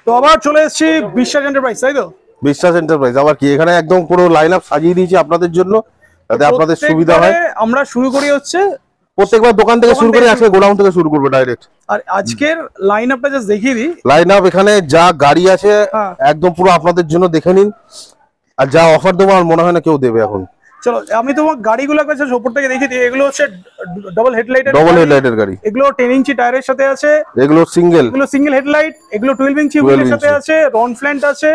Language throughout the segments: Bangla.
তো আবার চলে এসেছি বিশ্বাস এন্টারপ্রাইজ, তাই তো? বিশ্বাস এন্টারপ্রাইজ আবার কি, এখানে একদম পুরো লাইন আপ সাজিয়ে দিয়েছি আপনাদের জন্য, যাতে আপনাদের সুবিধা হয়। আমরা শুরু করি হচ্ছে প্রত্যেকবার দোকান থেকে শুরু করি, আজকে গোডাউন থেকে শুরু করবো ডাইরেক্ট। আর আজকের লাইন আপটা জাস্ট দেখিয়ে দিই। লাইন আপ এখানে যা গাড়ি আছে একদম পুরো আপনাদের জন্য দেখে নিন, আর যা অফার দেবো আর মনে হয় না কেউ দেবে এখন। চলো আমি তোমার গাড়িগুলো কাছে উপর থেকে দেখিয়ে দিই। এগুলো হচ্ছে ডাবল হেডলাইটের গাড়ি। এগুলো 10 ইঞ্চি টায়ারের সাথে আছে। এগুলো সিঙ্গেল হেডলাইট। এগুলো 12 ইঞ্চি হুইলের সাথে আছে, রন ফ্ল্যান্ট আছে।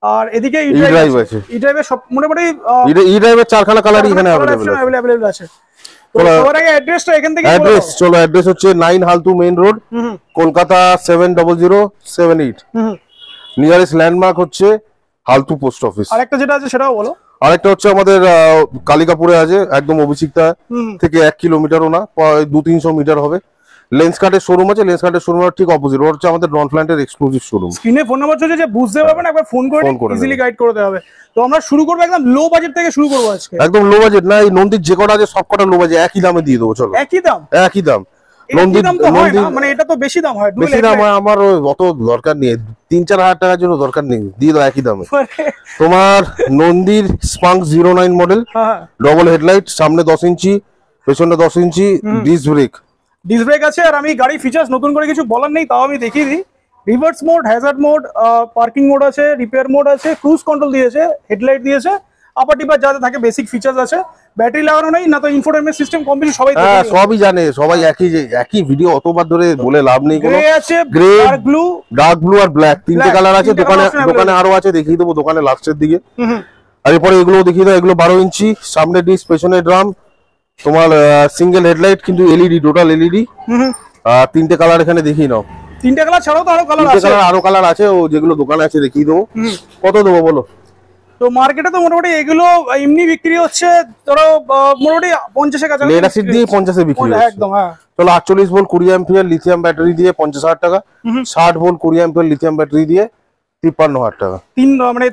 আর এদিকে ই ড্রাইভ আছে। ই ড্রাইভের সব মোটামুটি ই ড্রাইভের চারখানা কালারই এখানে अवेलेबल আছে। তো সবার আগে অ্যাড্রেসটা এখান থেকে অ্যাড্রেস চলো, অ্যাড্রেস হচ্ছে 9 Haltu main road, Kolkata 700078। Nearest landmark হচ্ছে হালতু পোস্ট অফিস। আরেকটা যেটা আছে সেটাও বলো। আরেকটা হচ্ছে আমাদের কালিকাপুরে আছে, একদম অভিষিক্তা থেকে 1 কিলোমিটারও না, 200-300 মিটার হবে। লেন্স কার্টের শোরুম আছে, লেন্স কার্টের শোরুমের ঠিক অপোজিট হচ্ছে আমাদের রন ফ্ল্যান্টের এক্সক্লুসিভ শোরুম। স্ক্রিনে ফোন নাম্বার চলছে, যে বুঝতে পারবেন একবার ফোন করে ইজিলি গাইড করে দেওয়া হবে। তো আমরা শুরু করব একদম লো বাজেট থেকে শুরু করব আজকে। একদম লো বাজেট না, এই নন্দীর যে কটা আছে সব কটা লো বাজেট, একই দামে দিয়ে দেবো। চলো একই দাম। নন্দীর দাম তো হয় না, মানে এটা তো বেশি দাম হয়। বেশি দাম হয়, আমার অত দরকার নেই, 3-4 হাজার টাকার জন্য দরকার নেই, দিয়ে দাও একই দামে। তোমার নন্দীর স্পাঙ্ক 09 মডেল, ডবল হেডলাইট, সামনে 10 ইঞ্চি, পেছনে 10 ইঞ্চি, ডিস্ক ব্রেক আছে। আর আমি গাড়ি ফিচার্স নতুন করে কিছু বলার নেই, তাও আমি দেখিয়ে দিই। Reverse mode, hazard mode, parking mode আছে, রিপেয়ার মোড আছে, ক্রুজ কন্ট্রোল দিয়েছে, হেডলাইট দিয়েছে, আপার টিপার যাতে থাকে বেসিক ফিচার্স আছে। ব্যাটারি লাগানো নেই না, তো ইনফোটেইনমেন্ট সিস্টেম কম বেশি সবই জানে, সবাই একই ভিডিও অতবার ধরে বলে লাভ নেই। কোনো আছে, গ্রে, ডার্ক ব্লু আর ব্ল্যাক, তিনটে কালার আছে। দোকানে আরো আছে, দেখিয়ে দেবো দোকানে লাস্টের দিকে। আর এরপরে এগুলো দেখিয়ে দাও। এগুলো 12 ইঞ্চি, সামনে ডিস্ক, পেছনে ড্রাম, তোমার সিঙ্গেল হেডলাইট কিন্তু এলইডি, টোটাল এলইডি। আর তিনটে কালার এখানে দেখিয়ে নাও। তিনটে কালার ছাড়াও তো আরো কালার আছে, ও যেগুলো দোকানে আছে দেখিয়ে দেবো। কত দেবো বলো? তো মার্কেটে তো মোটামুটি এগুলো এমনি বিক্রি হচ্ছে ধরো মোটামুটি 50 এর কাছে, লেড অ্যাসিড দিয়ে 50 এ বিক্রি হচ্ছে একদম। হ্যাঁ চলো 48 ভোল্ট 20 অ্যাম্পিয়ার লিথিয়াম ব্যাটারি দিয়ে 50,000 টাকা, 60 ভোল্ট 20 অ্যাম্পিয়ার লিথিয়াম ব্যাটারি দিয়ে 53,000 টাকা। মানে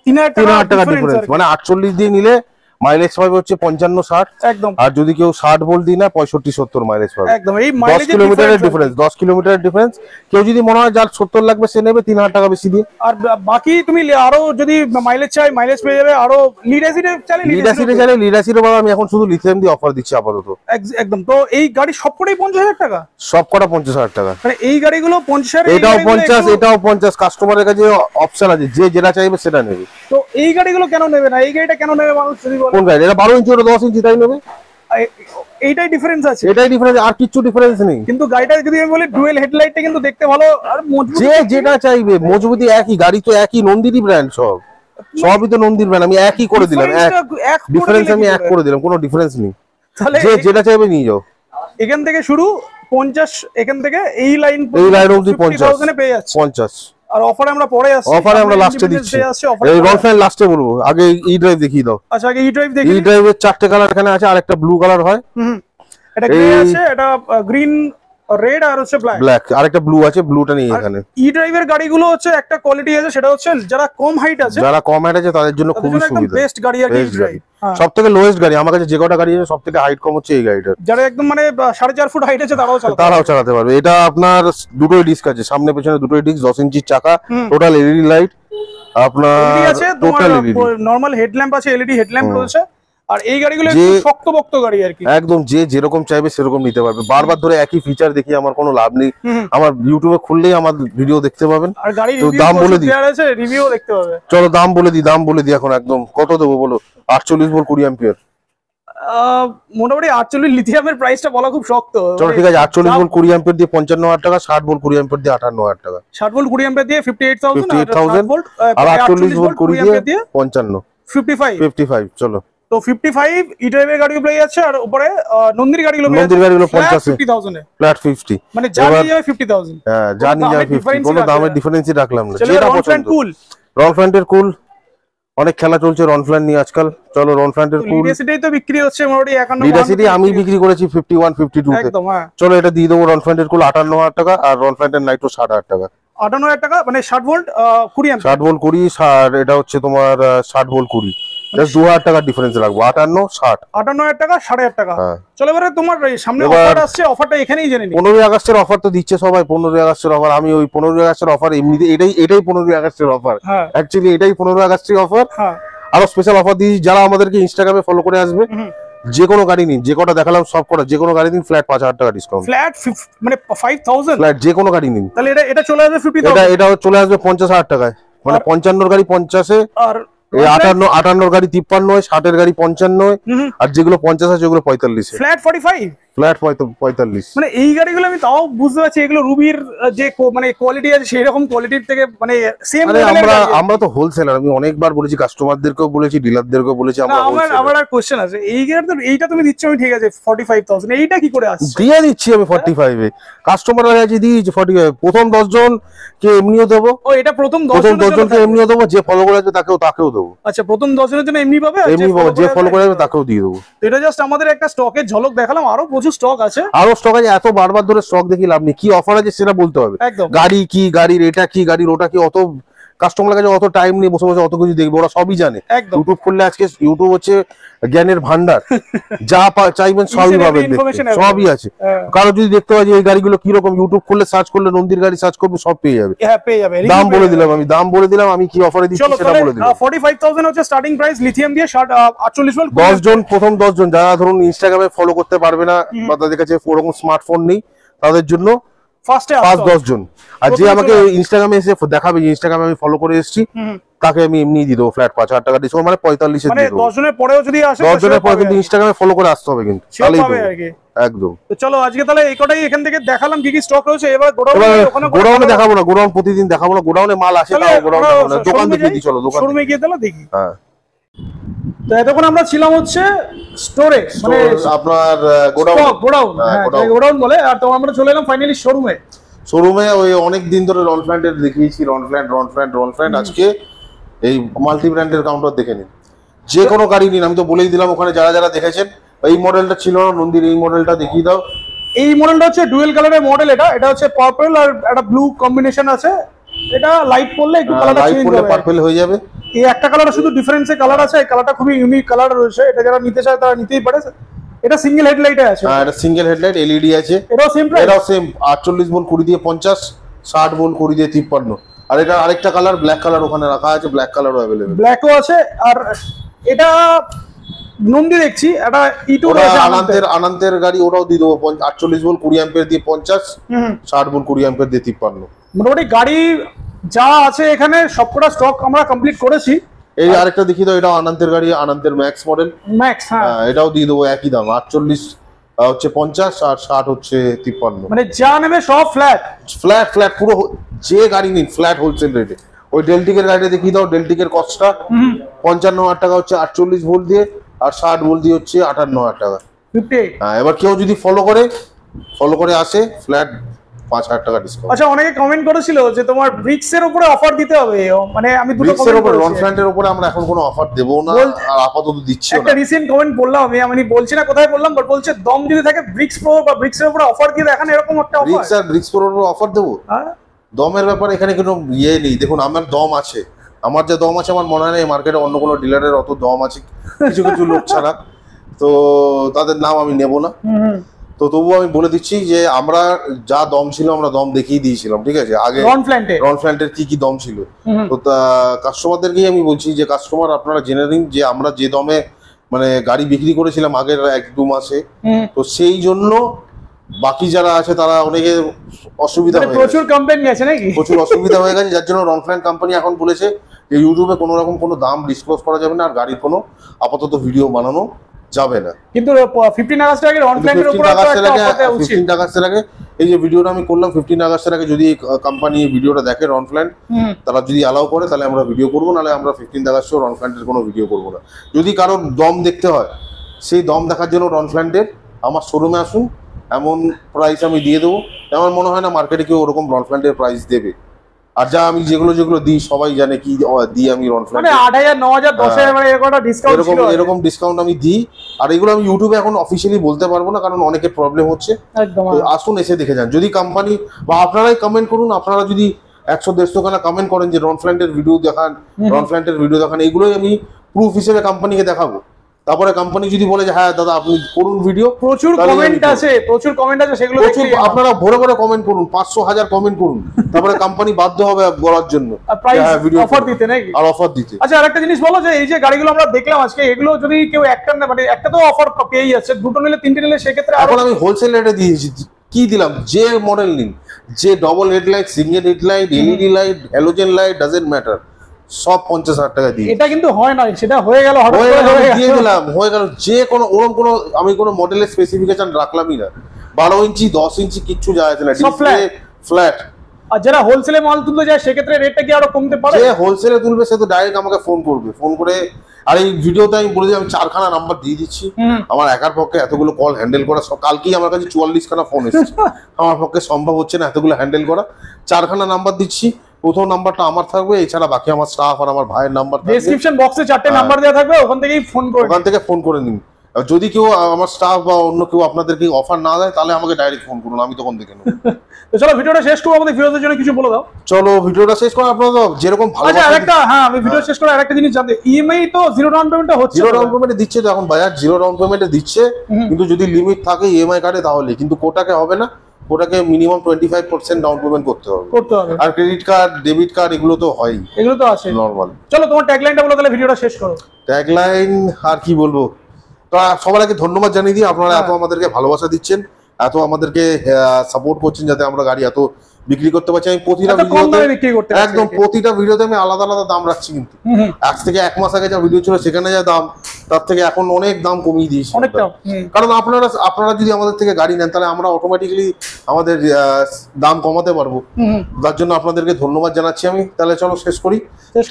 3000 টাকা ডিফারেন্স। মানে 48 দিয়ে নিলে মাইলেজ পাবে হচ্ছে 55-60 একদম, আর যদি কেউ 60 ভোল্ট দিই না 65-70 মাইলেজ পাবে একদম। এই 10 কিলোমিটারের ডিফারেন্স, 10 কিলোমিটারের ডিফারেন্স। কেউ যদি মনে হয় যার 70 লাগবে সে নেবে 3000 টাকা বেশি দিয়ে। আর বাকি তুমি আরো যদি মাইলেজ চাই, মাইলেজ পেয়ে যাবে। আরো লিড অ্যাসিডে চাইলে লিড অ্যাসিডে বাবা আমি এখন শুধু লিথিয়াম দিয়ে অফার দিচ্ছি আপাতত একদম। তো এই গাড়ি সবকটাই 50,000 টাকা, সবকটা 50,000 টাকা। মানে এই গাড়িগুলো 50,000, এটাও 50, এটাও 50। কাস্টমারের কাছে অপশন আছে, যে যেটা চাইবে সেটা নেবে। তো এই গাড়িগুলো কেন নেবে না? এই গাড়িটা কেন নেবে মানুষ যদি বলে? কোন গাড়ি? এটা 12 ইঞ্চি, ওটা 10 ইঞ্চি, তাই নেবে। এইটাই ডিফারেন্স আছে, এটাই ডিফারেন্স, আর কিছু ডিফারেন্স নেই। কিন্তু গাড়িটা যদি আমি বলি ডুয়েল হেডলাইটটা কিন্তু দেখতে ভালো, আর মজবুত, যে যেটা চাইবে। মজবুতি একই, গাড়ি তো একই, নন্দীরই ব্র্যান্ড, সবই তো নন্দীর ব্র্যান্ড। আমি একই করে দিলাম, ডিফারেন্স আমি এক করে দিলাম, কোনো ডিফারেন্স নেই। তাহলে যে যেটা চাইবে নিয়ে যাও। এখান থেকে শুরু 50, এখান থেকে এই লাইন অবধি 50,000 এ পেয়ে যাচ্ছে 50। আর অফারে আমরা পরে আসছি, অফারে আমরা লাস্টে দিচ্ছি। এই রন ফ্ল্যান লাস্টে বলবো, আগে ই ড্রাইভ দেখিয়ে দাও। আচ্ছা আগে ই ড্রাইভ দেখি। ই ড্রাইভের 4টে কালার এখানে আছে, আর একটা ব্লু কালার হয়। এটা গ্রে আছে, এটা গ্রিন, রেড, আর হচ্ছে ব্ল্যাক। আরেকটা ব্লু আছে, ব্লুটা নেই এখানে। ই ড্রাইভের গাড়িগুলো হচ্ছে একটা কোয়ালিটি আছে, সেটা হচ্ছে যারা কম হাইট আছে তাদের জন্য খুবই সুবিধা, বেস্ট গাড়ি আর কি ই ড্রাইভ। সবথেকে লোয়েস্ট গাড়ি আমার কাছে, যে কটা গাড়ি আছে সবথেকে হাইট কম হচ্ছে এই গাড়িটা। যারা একদম মানে 4.5 ফুট হাইট আছে তারাও চালাতে পারবে। এটা আপনার দুটোই ডিস্ক আছে, সামনে পেছনে দুটোই ডিস্ক, 10 ইঞ্চির চাকা, টোটাল এলইডি লাইট আপনার, টোটাল এলইডি, নরমাল হেডল্যাম্প আছে, এলইডি হেডল্যাম্প রয়েছে। আর এই গাড়িগুলো একটু শক্তপোক্ত গাড়ি আর কি, একদম যে যেরকম চাইবে সেরকম নিতে পারবে। বারবার ধরে একই ফিচার দেখি আমার কোনো লাভ নেই। আমার ইউটিউবে খুললেই আমার ভিডিও দেখতে পাবেন। আর গাড়ির দাম বলে দিই, রিভিউ দেখতে পাবে। চলো দাম বলে দিই এখন একদম। কত দেবো বলো? 48 ভোল্ট 20 অ্যাম্পিয়ার। মোটামুটি 48 লিথিয়ামের প্রাইসটা বলা খুব শক্ত। চলো ঠিক আছে, 48 ভোল্ট 20 অ্যাম্পিয়ার দিয়ে 55,000 টাকা, 60 ভোল্ট 20 অ্যাম্পিয়ার দিয়ে 58,000 টাকা, 60 ভোল্ট 20 অ্যাম্পিয়ার দিয়ে 58,000, আর 48 ভোল্ট 20 দিয়ে 55, 55। চলো তো 55 ই ড্রাইভের গাড়িও পেয়ে যাচ্ছে। আর উপরে নন্দীর গাড়িগুলো 50 এ ফ্ল্যাট 50, মানে যা নিয়ে যাবে 50,000। হ্যাঁ যা নিয়ে যাবে 50, কোনো দামের ডিফারেন্সই রাখলাম না। যেটা পছন্দ। রন ফ্ল্যান্টের কুল, অনেক খেলা চলছে রন ফ্ল্যান্ট নিয়ে আজকাল। চলো রন ফ্ল্যান্টের কুল, লিডাসিটাই তো বিক্রি হচ্ছে মোটামুটি 51। লিডাসিটি আমি বিক্রি করেছি 51, 52 তে একদম। হ্যাঁ চলো এটা দিয়ে দেবো। রন ফ্ল্যান্টের কুল 58,000 টাকা, আর রন ফ্ল্যান্টের নাইট্রো 60,000 টাকা। 58,000 টাকা, মানে 60 ভোল্ট 20 অ্যাম্পিয়ার, 60 ভোল্ট 20, আর এটা হচ্ছে তোমার 60 ভোল্ট 20, জাস্ট 2000 টাকা ডিফারেন্স রাখবো। 58,60 টাকা, 8,500 টাকা। চলো এবারে তোমার সামনে অফার আসছে, অফারটা এখানেই জেনে নিই। 15 আগস্টের অফার তো দিচ্ছে সবাই, 15 আগস্টের অফার। আমি ওই 15 আগস্টের অফার এমনিতে এটাই 15 আগস্টের অফার, অ্যাকচুয়ালি এটাই 15 আগস্টের অফার। আরো স্পেশাল অফার দিয়েছি যারা আমাদেরকে ইনস্টাগ্রামে ফলো করে আসবে, যে কোনো গাড়ি নিন, যে কটা দেখালাম সব কটা, যে কোনো গাড়ি নিন ফ্ল্যাট 5000 টাকা ডিসকাউন্ট। ফ্ল্যাট মানে 5000 ফ্ল্যাট যে কোনো গাড়ি নিন। তাহলে এটা চলে আসবে 50,000, এটা চলে আসবে 50,000 টাকায়, মানে 55 গাড়ি 50 আর এই 58 গাড়ি 53, 60 গাড়ি 55, আর যেগুলো 50 আছে ওগুলো 45। Flat 45, flat 45। মানে এই গাড়িগুলো আমি তাও বুঝতে পারছি এগুলো রুবির যে মানে কোয়ালিটি আছে সেই রকম কোয়ালিটির থেকে মানে সেম। আমরা তো হোলসেলার, আমি অনেকবার বলেছি, কাস্টমারদেরকেও বলেছি, ডিলারদেরকেও বলেছি। আমার আর কোশ্চেন আছে, এই গাড়ি তো এইটা তুমি দিচ্ছ আমি ঠিক আছে 45,000, এইটা কি করে আসছে? দিয়ে দিচ্ছি আমি 45 এ, কাস্টমাররা আছে দিয়েছি 45। প্রথম 10 জন কে এমনিও দেবো। ও এটা প্রথম 10 জনকে এমনিও দেবো, যে ফলো করে আসবে তাকেও দেবো। আচ্ছা, প্রথম 10 জনের জন্য এমনি পাবে, এমনি পাবে, যে ফলো করে আসবে তাকেও দিয়ে দেবো। এটা জাস্ট আমাদের একটা স্টকের ঝলক দেখালাম, আরো প্রচুর স্টক আছে। আরো স্টক আছে, এত বারবার ধরে স্টক দেখি লাভ নেই। কি অফার আছে সেটা বলতে হবে। গাড়ি কি, গাড়ির এটা কি, গাড়ির ওটা কি, অত কাস্টমার কাছে অত টাইম নেই বসে বসে অত কিছু দেখবে, ওরা সবই জানে। ইউটিউব খুললে আজকে ইউটিউব হচ্ছে জ্ঞানের ভান্ডার, যা চাইবেন সবই পাবেন, সবই আছে। কারো যদি দেখতে হয় যে এই গাড়িগুলো কিরকম, ইউটিউব খুললে সার্চ করলে নন্দীর গাড়ি সার্চ করবে, সব পেয়ে যাবে। দাম বলে দিলাম আমি কি অফারে দিচ্ছি সেটা বলে দিলাম। 45,000 হচ্ছে স্টার্টিং প্রাইস, লিথিয়াম দিয়ে 48 ভোল্ট। 10 জন, প্রথম 10 জন যারা ধরুন ইনস্টাগ্রামে ফলো করতে পারবে না বা তাদের কাছে ওরকম স্মার্টফোন নেই, তাদের জন্য ফার্স্ট 10 জন। আর যে আমাকে ইনস্টাগ্রামে এসে দেখাবে যে ইনস্টাগ্রামে আমি ফলো করে এসেছি, তাকে আমি এমনি দিয়ে দেবো ফ্ল্যাট 5000 টাকা ডিসকাউন্ট, মানে 45 এ দিয়ে দেবো। 10 জনের পরেও যদি আসে, 10 জনের পরে কিন্তু ইনস্টাগ্রামে ফলো করে আসতে হবে, কিন্তু তাহলেই হবে একদম। তো চলো আজকে তাহলে এই কটাই এখান থেকে দেখালাম কি কি স্টক রয়েছে। এবার গোডাউনে দেখাবো না, গোডাউন প্রতিদিন দেখাবো না, গোডাউনে মাল আসে তাও গোডাউনে দেখাবো না, দোকান দেখিয়ে দিই। চলো দোকান শোরুমে গিয়ে তাহলে দেখি। হ্যাঁ, তো এতক্ষণ আমরা ছিলাম হচ্ছে স্টোরে, মানে আপনার গোডাউন বলে, আর তো আমরা চলে এলাম ফাইনালি শোরুমে। ওই অনেক দিন ধরে রন ফ্ল্যান্টের দেখিয়েছি, রন ফ্ল্যান্ট। আজকে এই মাল্টি ব্র্যান্ডের কাউন্টার দেখে নিন, যে কোনো গাড়ি নিন। আমি তো বলেই দিলাম ওখানে যারা দেখেছেন, এই মডেলটা ছিল না নন্দীর, এই মডেলটা দেখিয়ে দাও। এই মডেলটা হচ্ছে ডুয়েল কালারের মডেল, এটা হচ্ছে পার্পল আর একটা ব্লু কম্বিনেশন আছে। এটা লাইট পড়লে একটু কালারটা চেঞ্জ হবে, পার্পল হয়ে যাবে। এই একটা কালার শুধু ডিফারেন্সে কালার আছে, এই কালারটা খুবই ইউনিক কালার রয়েছে। এটা যারা নিতে চায় তারা নিতেই পারে। এটা সিঙ্গেল হেডলাইটে আছে। হ্যাঁ, এটা সিঙ্গেল হেডলাইট, এলইডি আছে। এটাও সেম প্রাইস, এটাও সেম 48 ভোল্ট 20 দিয়ে 50, 60 ভোল্ট 20 দিয়ে 53। আর এটা আরেকটা কালার ব্ল্যাক কালার ওখানে রাখা আছে, ব্ল্যাক কালারও अवेलेबल, ব্ল্যাকও আছে। আর এটা নন্দী দেখছি, এটা ইটু আছে, আনন্দের গাড়ি, ওটাও দিয়ে দেবো 48 ভোল্ট 20 অ্যাম্পিয়ার দিয়ে 50, 60 ভোল্ট 20 অ্যাম্পিয়ার দিয়ে 53। মোটামুটি গাড়ি যা আছে এখানে সবকটা স্টক আমরা কমপ্লিট করেছি। এই আরেকটা দেখি দাও, এটা আনন্দের গাড়ি, আনন্দের ম্যাক্স মডেল, হ্যাঁ এটাও দিয়ে দেবো একই দাম। 48 হচ্ছে 50 আর 60 হচ্ছে 53। মানে যা নেবে সব ফ্ল্যাট পুরো, যে গাড়ি নিন ফ্ল্যাট হোলসেল রেটে। ওই ডেলটিকের গাড়িটা দেখিয়ে দাও, ডেলটিকের কস্টটা 55,000 টাকা হচ্ছে 48 ভোল্ট দিয়ে, আর 60 ভোল্ট দিয়ে হচ্ছে 58,000 টাকা। 58। হ্যাঁ, এবার কেউ যদি ফলো করে আসে, ফ্ল্যাট 5,000 টাকা ডিসকাউন্ট। আচ্ছা, অনেকে কমেন্ট করেছিল যে তোমার ব্রিক্স এর উপরে অফার দিতে হবে, মানে আমি দুটো ব্রিক্স এর উপরে, রন ফ্ল্যান্টের উপরে আমরা এখন কোনো অফার দেব না, আর আপাতত দিচ্ছি না। একটা রিসেন্ট কমেন্ট বললাম আমি বলছি না কোথায় বললাম, বাট বলছে দম যদি থাকে ব্রিক্স প্রো বা ব্রিক্স এর উপরে অফার দিয়ে দেখান, এরকম একটা অফার। ব্রিক্স প্রোর উপরে অফার দেব? দমের ব্যাপারে এখানে কোনো ইয়ে নেই। দেখুন, আমার দম আছে, আমার যে দম আছে, আমার মনে হয় না এই মার্কেটে অন্য কোনো ডিলারের অত দম আছে, কিছু লোক ছাড়া। তো তাদের নাম আমি নেব না। তো তবুও আমি বলে দিচ্ছি যে আমরা যা দম ছিল আমরা দম দেখিয়ে দিয়েছিলাম, ঠিক আছে? আগে রন ফ্ল্যান্টের কি দম ছিল। তো কাস্টমারদেরকেই আমি বলছি যে কাস্টমার আপনারা জেনে নিন যে আমরা যে দমে মানে গাড়ি বিক্রি করেছিলাম আগের 1-2 মাসে, তো সেই জন্য বাকি যারা আছে তারা অনেকে অসুবিধা হয়ে গেছে, প্রচুর কমপ্লেইন গেছে নাকি, প্রচুর অসুবিধা হয়ে গেছে। যার জন্য রন ফ্ল্যান্ট কোম্পানি এখন বলেছে যে ইউটিউবে কোনো রকম কোনো দাম ডিসক্লোজ করা যাবে না, আর গাড়ির কোনো আপাতত ভিডিও বানানো যাবে না। কিন্তু 15 আগস্টের আগে রন ফ্ল্যান্টের উপরে একটা অফার দেওয়া উচিত। 15 আগস্টের আগে এই যে ভিডিওটা আমি করলাম, 15 আগস্টের আগে যদি কোম্পানি ভিডিওটা দেখে রন ফ্ল্যান্ট, তারা যদি অ্যালাউ করে তাহলে আমরা ভিডিও করবো, নাহলে আমরা 15 আগস্টেও রন ফ্ল্যান্টের কোনো ভিডিও করবো না। যদি কারোর দম দেখতে হয়, সেই দম দেখার জন্য রন ফ্ল্যান্টের আমার শোরুমে আসুন, এমন প্রাইস আমি দিয়ে দেবো। আমার মনে হয় না মার্কেটে কেউ ওরকম রন ফ্ল্যান্টের প্রাইস দেবে। আর যা আমি যেগুলো দিই সবাই জানে কি দিই আমি রন ফ্ল্যান্ট, মানে 8,000 9,000 10,000 মানে এরকম ডিসকাউন্ট আমি দিই। আর এগুলো আমি ইউটিউবে এখন অফিসিয়ালি বলতে পারবো না, কারণ অনেকের প্রবলেম হচ্ছে। আসুন, এসে দেখে যান। যদি কোম্পানি বা আপনারাই কমেন্ট করুন, আপনারা যদি 100-150 খানা কমেন্ট করেন যে রন ফ্ল্যান্টের ভিডিও দেখান, এইগুলোই আমি প্রুফ হিসেবে কোম্পানিকে দেখাবো। তারপরে কোম্পানি যদি বলে যে হ্যাঁ দাদা আপনি করুন ভিডিও, প্রচুর কমেন্ট আছে, সেগুলো আপনারা ভরে ভরে কমেন্ট করুন, 500,000 কমেন্ট করুন, তারপরে কোম্পানি বাধ্য হবে বলার জন্য অফার দিতে নাকি, আর অফার দিতে। আচ্ছা আরেকটা জিনিস বলো যে এই যে গাড়িগুলো আমরা দেখলাম আজকে, এগুলো যদি কেউ একটা না মানে একটা তো অফার পেয়ে যাচ্ছে, দুটো নিলে তিনটে নিলে সেক্ষেত্রে এখন আমি হোলসেল রেটে দিয়েছি। কি দিলাম, যে মডেল নিন, যে double headlight, single headlight, LED light, halogen light, doesn't matter, সব 50,000 টাকা দিয়ে। এটা কিন্তু হয় না, সেটা হয়ে গেল দিয়ে দিলাম, হয়ে গেল। যে কোনো ওরকম কোনো আমি কোনো মডেলের স্পেসিফিকেশন রাখলামই না, 12 ইঞ্চি 10 ইঞ্চি কিচ্ছু যায় না, ডিসপ্লে ফ্ল্যাট। আর যারা হোলসেলে মাল তুলতে যায় সেক্ষেত্রে রেটটা কি আরো কমতে পারে? যে হোলসেলে তুলবে সে তো ডাইরেক্ট আমাকে ফোন করবে, ফোন করে। আর এই ভিডিওতে আমি বলে দিই আমি 4খানা নাম্বার দিয়ে দিচ্ছি, আমার একার পক্ষে এতগুলো কল হ্যান্ডেল করা, কালকেই আমার কাছে 44খানা ফোন এসেছে, আমার পক্ষে সম্ভব হচ্ছে না এতগুলো হ্যান্ডেল করা। 4খানা নাম্বার দিচ্ছি, প্রথম নাম্বারটা আমার থাকবে, এছাড়া বাকি আমার স্টাফ আর আমার ভাইয়ের নাম্বার থাকবে। ডেসক্রিপশন বক্সে 4টে নাম্বার দেওয়া থাকবে, ওখান থেকেই ফোন করে, ওখান থেকে ফোন করে নিন। যদি কেউ আমার স্টাফ বা অন্য কেউ আপনাদেরকে অফার না দেয় তাহলে আমাকে ডাইরেক্ট ফোন করুন, আমি তখন দেখে নেব। তো চলো ভিডিওটা শেষ করব, আমাদের ভিউয়ারদের জন্য কিছু বলে দাও। চলো ভিডিওটা শেষ করো, আপনারা তো যেরকম ভালো। আচ্ছা আরেকটা, হ্যাঁ আমি ভিডিও শেষ করে আরেকটা জিনিস জানতে, ইএমআই তো জিরো ডাউন পেমেন্টটা হচ্ছে, জিরো ডাউন পেমেন্টে দিচ্ছে তো এখন বাজার, জিরো ডাউন পেমেন্টে দিচ্ছে, কিন্তু যদি লিমিট থাকে ইএমআই কার্ডে তাহলে, কিন্তু কোটাকে হবে না, কোটাকে মিনিমাম 25% ডাউন পেমেন্ট করতে হবে। আর ক্রেডিট কার্ড, ডেবিট কার্ড এগুলো তো হয়ই, এগুলো তো আছে নরমাল। চলো তোমার ট্যাগলাইনটা বলো, তাহলে ভিডিওটা শেষ করো। ট্যাগলাইন আর কি বলবো, তো সবার আগে ধন্যবাদ জানিয়ে দিই, আপনারা এত আমাদেরকে ভালোবাসা দিচ্ছেন, এত আমাদেরকে সাপোর্ট করছেন যাতে আমরা গাড়ি এত বিক্রি করতে পারছি। আমি প্রতিটা ভিডিওতে একদম প্রতিটা ভিডিওতে আমি আলাদা আলাদা দাম রাখছি, কিন্তু আজ থেকে 1 মাস আগে যা ভিডিও ছিল সেখানে যা দাম, তার থেকে এখন অনেক দাম কমিয়ে দিয়েছি। কারণ আপনারা যদি আমাদের থেকে গাড়ি নেন তাহলে আমরা অটোমেটিক্যালি আমাদের দাম কমাতে পারবো, তার জন্য আপনাদেরকে ধন্যবাদ জানাচ্ছি আমি। তাহলে চলো শেষ করি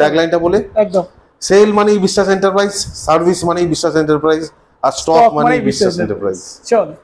ট্যাগলাইনটা বলে, একদম সেল মানেই বিশ্বাস এন্টারপ্রাইজ, সার্ভিস মানেই বিশ্বাস এন্টারপ্রাইজ, আর স্টক মানেই বিশ্বাস এন্টারপ্রাইজ। চলো।